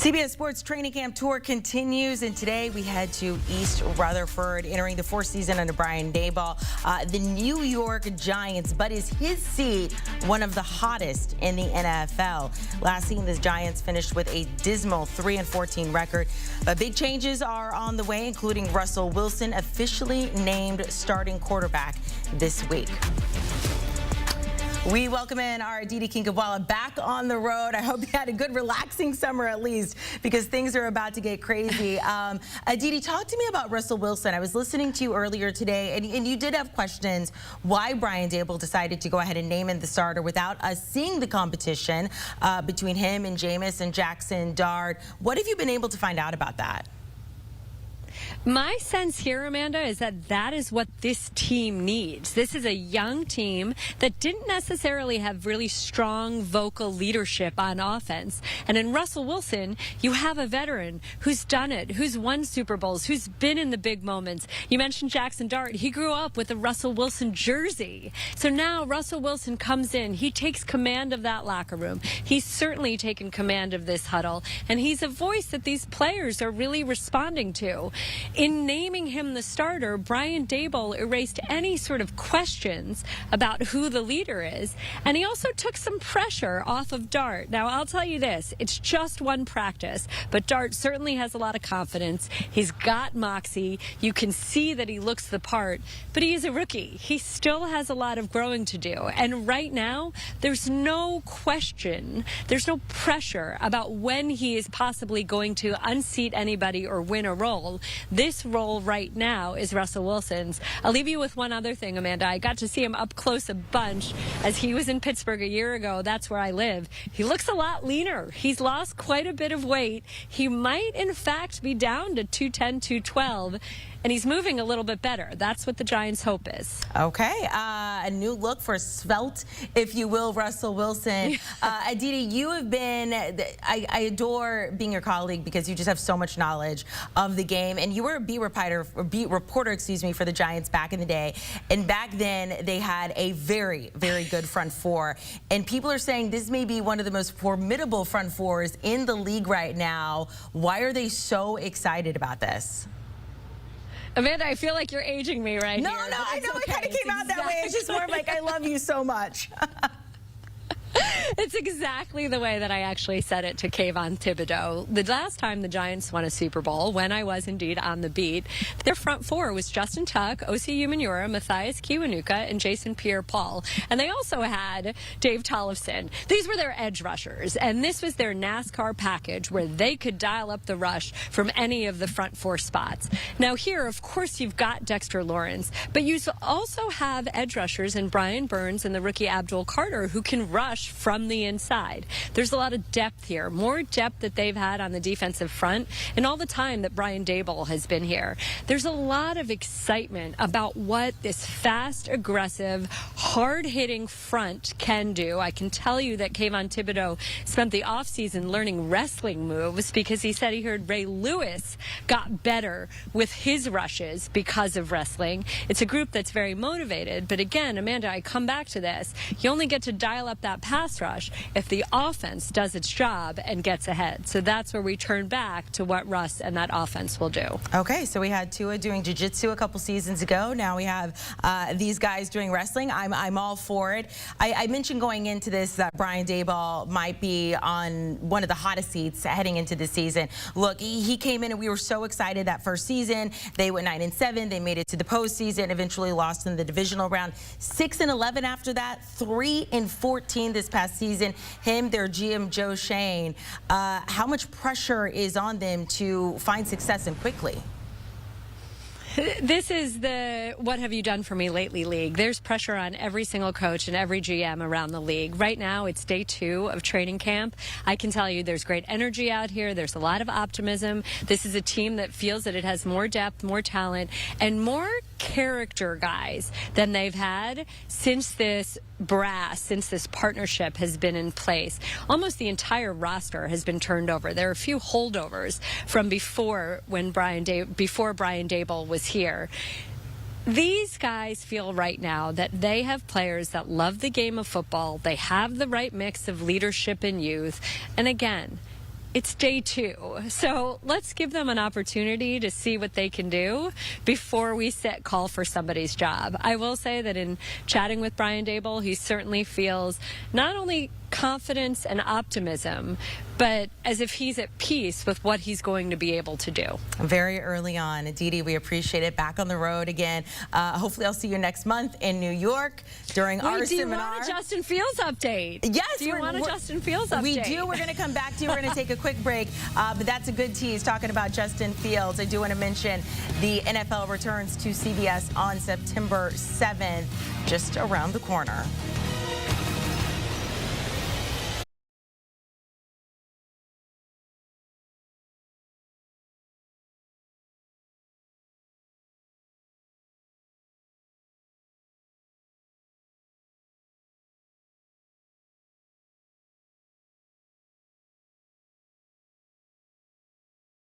CBS Sports training camp tour continues, and today we head to East Rutherford, entering the fourth season under Brian Daboll. The New York Giants, but is his seat one of the hottest in the NFL? Last seen, the Giants finished with a dismal 3-14 record, but big changes are on the way, including Russell Wilson officially named starting quarterback this week. We welcome in our Aditi Kinkhabwala back on the road. I hope you had a good, relaxing summer at least, because things are about to get crazy. Aditi, talk to me about Russell Wilson. I was listening to you earlier today, and you did have questions why Brian Daboll decided to go ahead and name him the starter without us seeing the competition between him and Jameis and Jackson Dart. What have you been able to find out about that? My sense here, Amanda, is that that is what this team needs. This is a young team that didn't necessarily have really strong vocal leadership on offense. And in Russell Wilson, you have a veteran who's done it, who's won Super Bowls, who's been in the big moments. You mentioned Jackson Dart. He grew up with a Russell Wilson jersey. So now Russell Wilson comes in. He takes command of that locker room. He's certainly taken command of this huddle. And he's a voice that these players are really responding to. In naming him the starter, Brian Daboll erased any sort of questions about who the leader is, and he also took some pressure off of Dart. Now, I'll tell you this, it's just one practice, but Dart certainly has a lot of confidence. He's got moxie. You can see that he looks the part, but he is a rookie. He still has a lot of growing to do, and right now, there's no question, there's no pressure about when he is possibly going to unseat anybody or win a role. This role right now is Russell Wilson's. I'll leave you with one other thing, Amanda. I got to see him up close a bunch as he was in Pittsburgh a year ago. That's where I live. He looks a lot leaner. He's lost quite a bit of weight. He might, in fact, be down to 210, 212. And he's moving a little bit better. That's what the Giants' hope is. Okay, a new look for svelte, if you will, Russell Wilson. Aditi, you have been, I adore being your colleague because you just have so much knowledge of the game. And you were a beat reporter, for the Giants back in the day. And back then, they had a very, very good front four. And people are saying this may be one of the most formidable front fours in the league right now. Why are they so excited about this? Amanda, I feel like you're aging me right here. No, I know it kind of came out that way. It's just more like, I love you so much. It's exactly the way that I actually said it to Kayvon Thibodeau. The last time the Giants won a Super Bowl, when I was indeed on the beat, their front four was Justin Tuck, Osi Umenyiora, Matthias Kiwanuka, and Jason Pierre-Paul. And they also had Dave Tollefson. These were their edge rushers, and this was their NASCAR package where they could dial up the rush from any of the front four spots. Now here, of course, you've got Dexter Lawrence, but you also have edge rushers in Brian Burns and the rookie Abdul Carter who can rush from the inside. There's a lot of depth here, more depth that they've had on the defensive front and all the time that Brian Daboll has been here. There's a lot of excitement about what this fast, aggressive, hard-hitting front can do. I can tell you that Kayvon Thibodeau spent the offseason learning wrestling moves because he said he heard Ray Lewis got better with his rushes because of wrestling. It's a group that's very motivated, but again, Amanda, I come back to this. You only get to dial up that pass rush if the offense does its job and gets ahead. So that's where we turn back to what Russ and that offense will do. Okay, so we had Tua doing jiu-jitsu a couple seasons ago. Now we have these guys doing wrestling. I'm all for it. I mentioned going into this that Brian Daboll might be on one of the hottest seats heading into the season. Look, he came in and we were so excited that first season. They went 9-7. They made it to the postseason, eventually lost in the divisional round. 6-11 after that, 3-14 this past season. Him, their GM Joe Shane. How much pressure is on them to find success and quickly? This is the what have you done for me lately league. There's pressure on every single coach and every GM around the league. Right now, it's day 2 of training camp. I can tell you there's great energy out here. There's a lot of optimism. This is a team that feels that it has more depth, more talent, and more character guys than they've had since this partnership has been in place. Almost the entire roster has been turned over. There are a few holdovers from before Brian Daboll was here. These guys feel right now that they have players that love the game of football. They have the right mix of leadership and youth. And again, It's day 2. So let's give them an opportunity to see what they can do before we call for somebody's job. I will say that in chatting with Brian Daboll, he certainly feels not only confidence and optimism, but as if he's at peace with what he's going to be able to do. Very early on. Aditi, we appreciate it. Back on the road again. Hopefully I'll see you next month in New York during our do you seminar. want a Justin Fields update? Yes. Do you want a Justin Fields update? We do. We're going to come back to you. We're going to take a quick break, but that's a good tease talking about Justin Fields. I do want to mention the NFL returns to CBS on September 7th, just around the corner.